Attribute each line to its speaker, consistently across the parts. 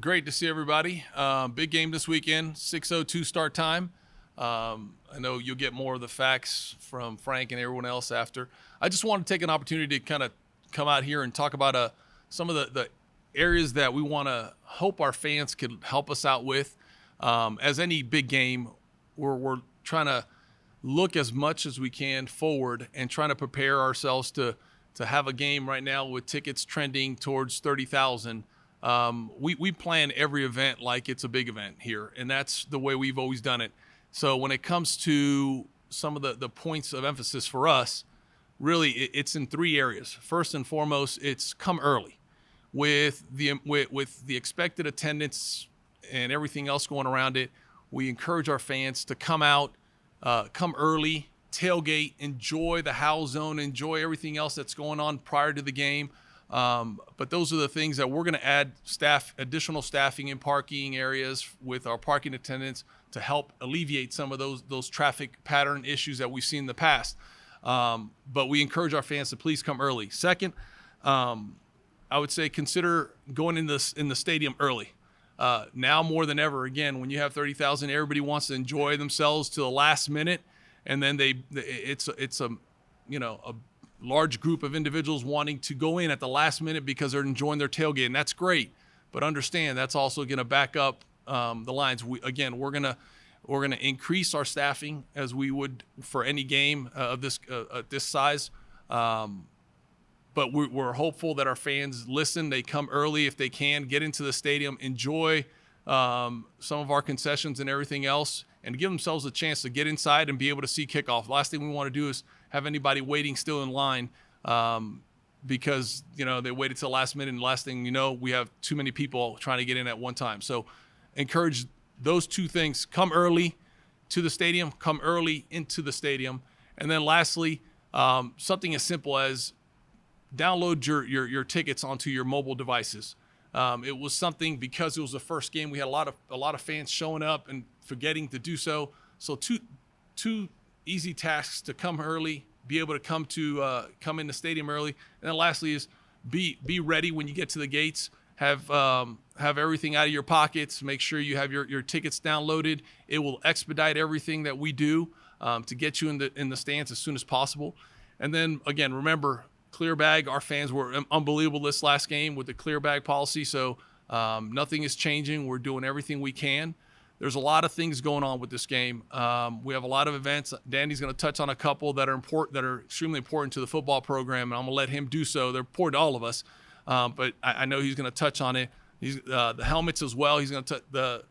Speaker 1: Great to see everybody. Big game this weekend, 6:02 start time. I know you'll get more of the facts from Frank and everyone else after. I just want to take an opportunity to kind of come out here and talk about some of the areas that we want to hope our fans could help us out with. As any big game, we're trying to look as much as we can forward and trying to prepare ourselves to have a game right now with tickets trending towards 30,000. We plan every event like it's a big event here, and that's the way we've always done it. So when it comes to some of the points of emphasis for us, really it's in three areas. First and foremost, it's come early. With the expected attendance and everything else going around it, we encourage our fans to come out, come early, tailgate, enjoy the howl zone, enjoy everything else that's going on prior to the game. But those are the things that we're going to add additional staffing in parking areas with our parking attendants to help alleviate some of those traffic pattern issues that we've seen in the past. But we encourage our fans to please come early. Second, I would say consider going in the stadium early. Now more than ever, again, when you have 30,000, everybody wants to enjoy themselves to the last minute, and then it's a large group of individuals wanting to go in at the last minute because they're enjoying their tailgate, and that's great. But understand that's also going to back up the lines. We're gonna increase our staffing as we would for any game of this size. But we're hopeful that our fans listen. They come early if they can, get into the stadium, enjoy some of our concessions and everything else, and give themselves a chance to get inside and be able to see kickoff. Last thing we want to do is have anybody waiting still in line because they waited till the last minute, and the last thing we have too many people trying to get in at one time. So encourage those two things: come early to the stadium, come early into the stadium. And then lastly, something as simple as download your tickets onto your mobile devices. It was something, because it was the first game, we had a lot of fans showing up and forgetting to do so. So two easy tasks to come early, be able to come in the stadium early, and then lastly is be ready when you get to the gates. Have everything out of your pockets. Make sure you have your tickets downloaded. It will expedite everything that we do to get you in the stands as soon as possible. And then again, remember, clear bag. Our fans were unbelievable this last game with the clear bag policy. So nothing is changing. We're doing everything we can. There's a lot of things going on with this game. We have a lot of events. Danny's going to touch on a couple that are important, that are extremely important to the football program, and I'm going to let him do so. They're important to all of us, but I know he's going to touch on it. He's the helmets as well. He's going to the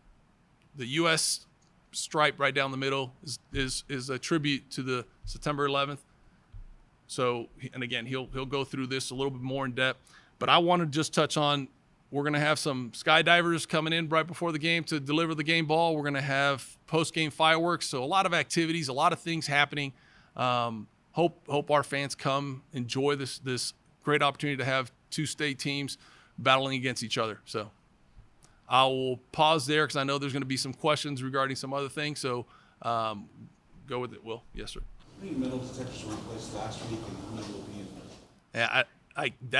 Speaker 1: U.S. stripe right down the middle is a tribute to the September 11th. So, and again, he'll go through this a little bit more in depth. But I want to just touch on, we're going to have some skydivers coming in right before the game to deliver the game ball. We're going to have post-game fireworks. So a lot of activities, a lot of things happening. Hope our fans come enjoy this great opportunity to have two state teams battling against each other. So I will pause there because I know there's going to be some questions regarding some other things. So go with it, Will. Yes, sir.
Speaker 2: How many metal detectors were in place last week, and how many will be in place?
Speaker 1: Yeah,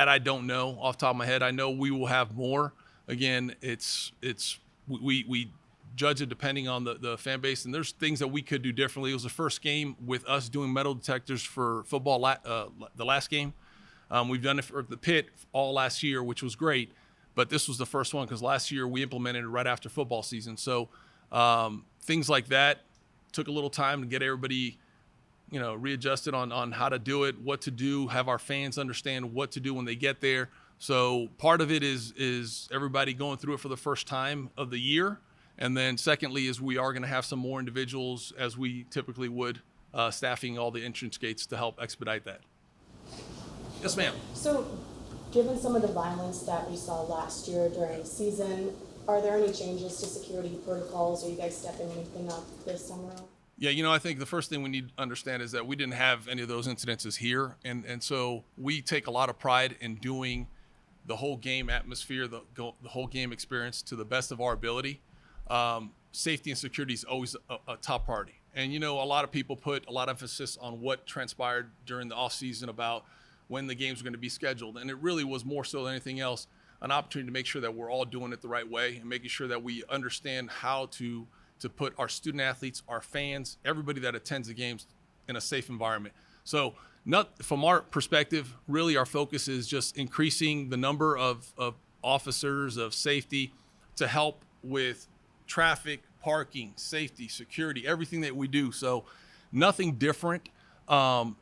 Speaker 1: I don't know off the top of my head. I know we will have more. Again, we judge it depending on the fan base, and there's things that we could do differently. It was the first game with us doing metal detectors for football. The last game, we've done it for the pit all last year, which was great, but this was the first one because last year we implemented it right after football season. So things like that took a little time to get everybody readjusted on how to do it, what to do, have our fans understand what to do when they get there. So part of it is everybody going through it for the first time of the year. And then secondly is we are going to have some more individuals, as we typically would, staffing all the entrance gates to help expedite that. Yes, ma'am.
Speaker 3: So given some of the violence that we saw last year during the season, are there any changes to security protocols? Are you guys stepping anything up this time around?
Speaker 1: Yeah, I think the first thing we need to understand is that we didn't have any of those incidences here. And so we take a lot of pride in doing the whole game atmosphere, the whole game experience to the best of our ability. Safety and security is always a top priority. And, a lot of people put a lot of emphasis on what transpired during the off season about when the games were going to be scheduled. And it really was more so than anything else. an opportunity to make sure that we're all doing it the right way and making sure that we understand how to put our student athletes, our fans, everybody that attends the games in a safe environment. So from our perspective, really our focus is just increasing the number of officers of safety to help with traffic, parking, safety, security, everything that we do. So nothing different of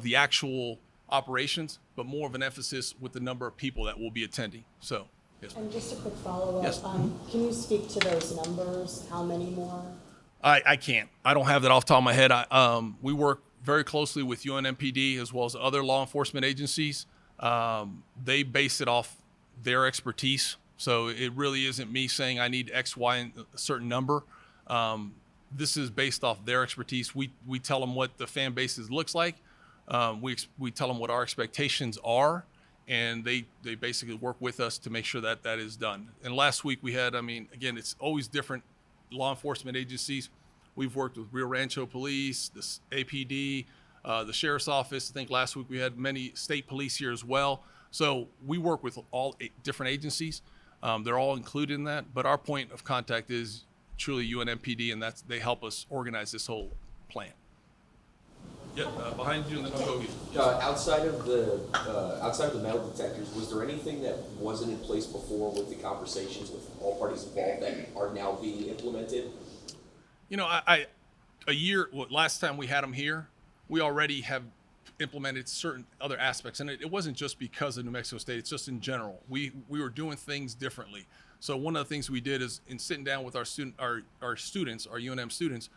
Speaker 1: the actual operations, but more of an emphasis with the number of people that will be attending. So, yes.
Speaker 3: And just a quick follow-up.
Speaker 1: Yes.
Speaker 3: Can you speak to those numbers? How many more?
Speaker 1: I can't. I don't have that off the top of my head. We work very closely with UNMPD as well as other law enforcement agencies. They base it off their expertise. So it really isn't me saying I need X, Y, and a certain number. This is based off their expertise. We tell them what the fan bases looks like. We tell them what our expectations are, and they basically work with us to make sure that is done. And last week we had, again, it's always different law enforcement agencies. We've worked with Rio Rancho Police, the APD, the Sheriff's Office. I think last week we had many state police here as well. So we work with all 8 different agencies. They're all included in that, but our point of contact is truly UNMPD, and they help us organize this whole plan. Yeah, behind you, and then I'll go here.
Speaker 4: Outside of the metal detectors, was there anything that wasn't in place before with the conversations with all parties involved that are now being implemented?
Speaker 1: Last time we had them here, we already have implemented certain other aspects, and it wasn't just because of New Mexico State. It's just in general. We were doing things differently. So one of the things we did is in sitting down with our students, our UNM students,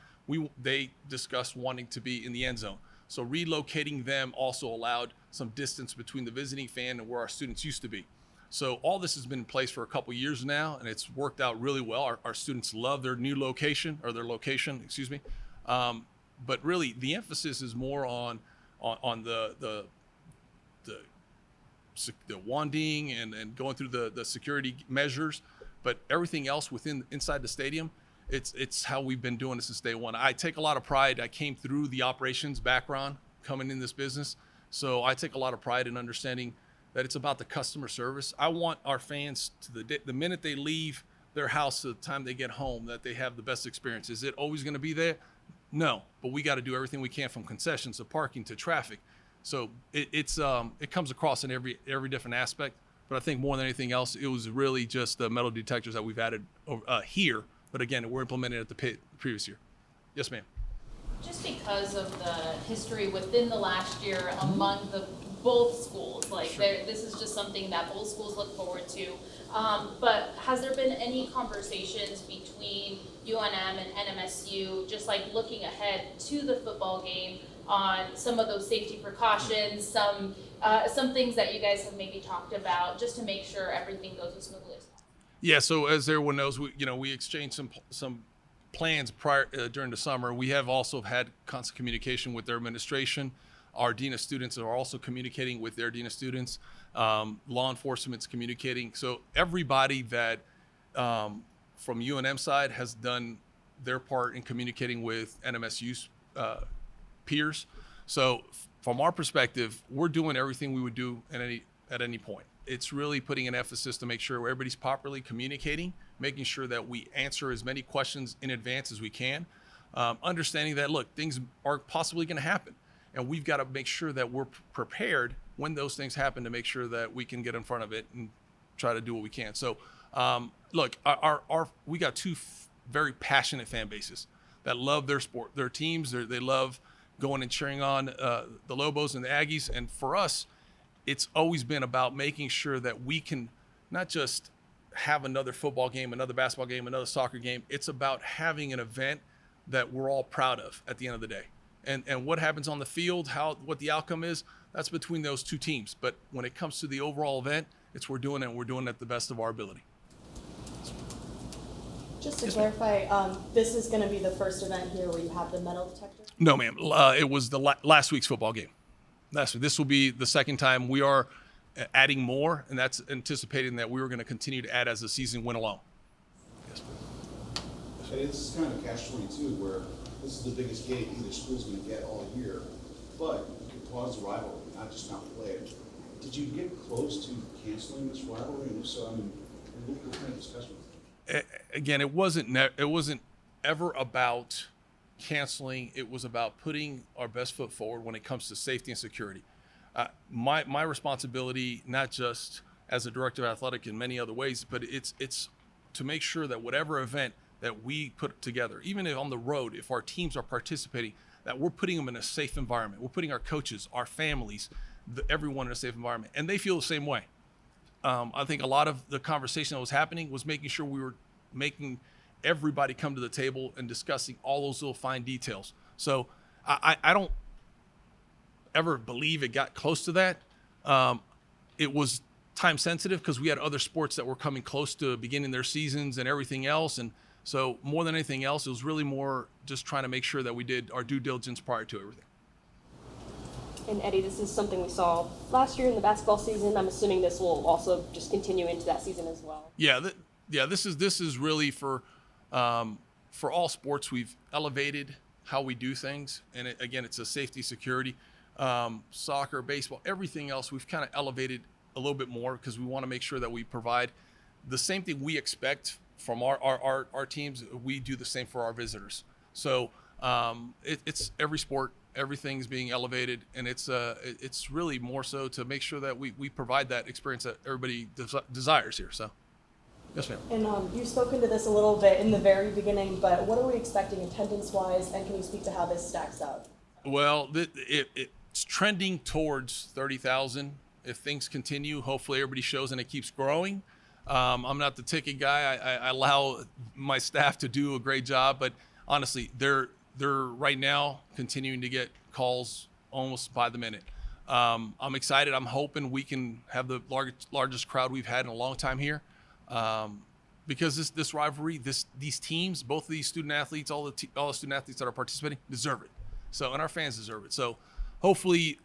Speaker 1: they discussed wanting to be in the end zone. So relocating them also allowed some distance between the visiting fan and where our students used to be. So all this has been in place for a couple years now, and it's worked out really well. Our students love their new location, or their location, excuse me. But really, the emphasis is more on the wanding and going through the security measures, but everything else inside the stadium, it's how we've been doing it since day one. I take a lot of pride. I came through the operations background coming in this business, so I take a lot of pride in understanding that it's about the customer service. I want our fans to the minute they leave their house to the time they get home, that they have the best experience. Is it always going to be there? No, but we got to do everything we can, from concessions to parking to traffic. So it comes across in every different aspect. But I think more than anything else, it was really just the metal detectors that we've added here. But again, we're implementing it at the previous year. Yes, ma'am.
Speaker 5: Just because of the history within the last year among both schools, this is just something that both schools look forward to. But has there been any conversations between UNM and NMSU, just looking ahead to the football game, on some of those safety precautions, some things that you guys have maybe talked about, just to make sure everything goes as smoothly as possible?
Speaker 1: Yeah. So as everyone knows, we exchanged some plans prior during the summer. We have also had constant communication with their administration. Our dean of students are also communicating with their dean of students. Law enforcement's communicating. So everybody that from UNM side has done their part in communicating with NMSU's peers. So from our perspective, we're doing everything we would do at any point. It's really putting an emphasis to make sure everybody's properly communicating, making sure that we answer as many questions in advance as we can, understanding that, look, things are possibly going to happen, and we've got to make sure that we're prepared when those things happen to make sure that we can get in front of it and try to do what we can. So, look, we got two very passionate fan bases that love their sport, their teams. They love going and cheering on the Lobos and the Aggies. And for us, it's always been about making sure that we can not just have another football game, another basketball game, another soccer game. It's about having an event that we're all proud of at the end of the day. And what happens on the field, what the outcome is, that's between those two teams. But when it comes to the overall event, we're doing it at the best of our ability.
Speaker 3: Just to clarify, this is going to be the first event here where you have the metal detector?
Speaker 1: No, ma'am. It was the last week's football game. This will be the second time. We are adding more, and that's anticipating that we were going to continue to add as the season went along. Yes, please.
Speaker 2: And this is kind of catch-22, where this is the biggest game either school's going to get all year, but it could cause a rivalry, not just not play. Did you get close to canceling this rivalry? And if so, I mean, what kind of discussion?
Speaker 1: Again, it wasn't ever about canceling. It was about putting our best foot forward when it comes to safety and security. My responsibility, not just as a director of athletic in many other ways, but it's to make sure that whatever event that we put together, even if on the road, if our teams are participating, that we're putting them in a safe environment. We're putting our coaches, our families, everyone in a safe environment, and they feel the same way. I think a lot of the conversation that was happening was making sure we were making everybody come to the table and discussing all those little fine details. So I don't ever believe it got close to that. It was time sensitive because we had other sports that were coming close to beginning their seasons and everything else. And so more than anything else, it was really more just trying to make sure that we did our due diligence prior to everything.
Speaker 6: And Eddie, this is something we saw last year in the basketball season. I'm assuming this will also just continue into that season as well.
Speaker 1: Yeah, this is really for all sports. We've elevated how we do things, and again, it's a safety, security, soccer, baseball, everything else. We've kind of elevated a little bit more because we want to make sure that we provide the same thing we expect from our teams. We do the same for our visitors. So it's every sport. Everything's being elevated, and it's really more so to make sure that we provide that experience that everybody desires here. So, yes, ma'am.
Speaker 3: And you've spoken to this a little bit in the very beginning, but what are we expecting attendance-wise, and can you speak to how this stacks up?
Speaker 1: Well, it's trending towards 30,000. If things continue, hopefully everybody shows and it keeps growing. I'm not the ticket guy. I allow my staff to do a great job, but honestly, they're right now continuing to get calls almost by the minute. I'm excited. I'm hoping we can have the largest crowd we've had in a long time here, because this rivalry, these teams, both of these student athletes, all the student athletes that are participating deserve it. So, and our fans deserve it. So, hopefully,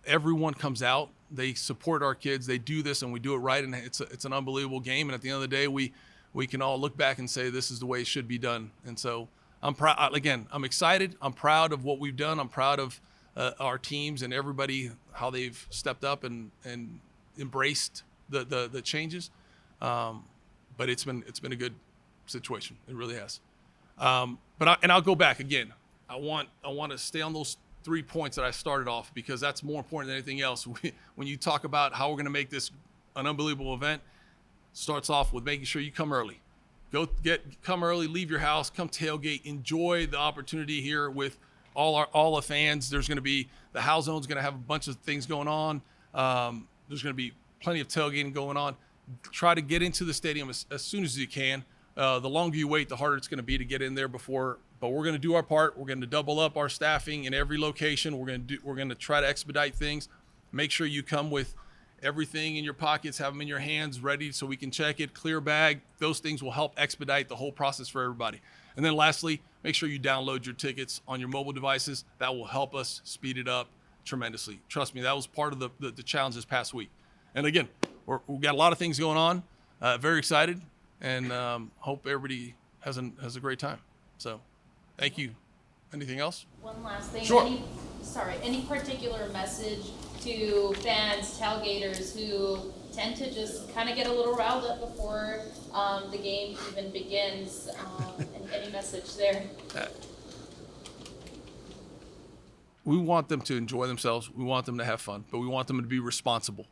Speaker 1: everyone comes out. They support our kids. They do this, and we do it right. And it's an unbelievable game. And at the end of the day, we can all look back and say this is the way it should be done. And so, I'm proud. Again, I'm excited. I'm proud of what we've done. I'm proud of our teams and everybody, how they've stepped up and embraced the changes. But it's been a good situation. It really has. I'll go back again. I want to stay on those 3 points that I started off, because that's more important than anything else. When you talk about how we're going to make this an unbelievable event, starts off with making sure you come early. Come early, leave your house, come tailgate, enjoy the opportunity here with all the fans. There's going to be the Howl Zone's going to have a bunch of things going on. There's going to be plenty of tailgating going on. Try to get into the stadium as soon as you can. The longer you wait, the harder it's going to be to get in there before. But we're going to do our part. We're going to double up our staffing in every location. We're going to try to expedite things. Make sure you come with everything in your pockets, have them in your hands ready so we can check it, clear bag. Those things will help expedite the whole process for everybody. And then lastly, make sure you download your tickets on your mobile devices. That will help us speed it up tremendously. Trust me, that was part of the challenge this past week. And again, we've got a lot of things going on. Very excited, and hope everybody has a great time. So, thank you. Anything else?
Speaker 5: One last thing.
Speaker 1: Sure.
Speaker 5: Any particular message to fans, tailgaters who tend to just kind of get a little riled up before the game even begins? And any message there?
Speaker 1: We want them to enjoy themselves. We want them to have fun, but we want them to be responsible.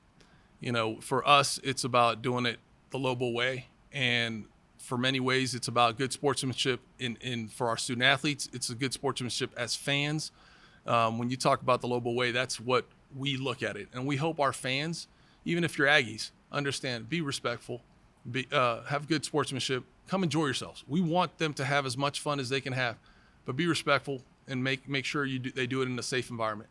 Speaker 1: You know, for us, it's about doing it the Lobo way, and for many ways, it's about good sportsmanship. For our student athletes, it's a good sportsmanship as fans. When you talk about the Lobo way, that's what we look at it. And we hope our fans, even if you're Aggies, understand, be respectful, have good sportsmanship, come enjoy yourselves. We want them to have as much fun as they can have, but be respectful and make sure they do it in a safe environment.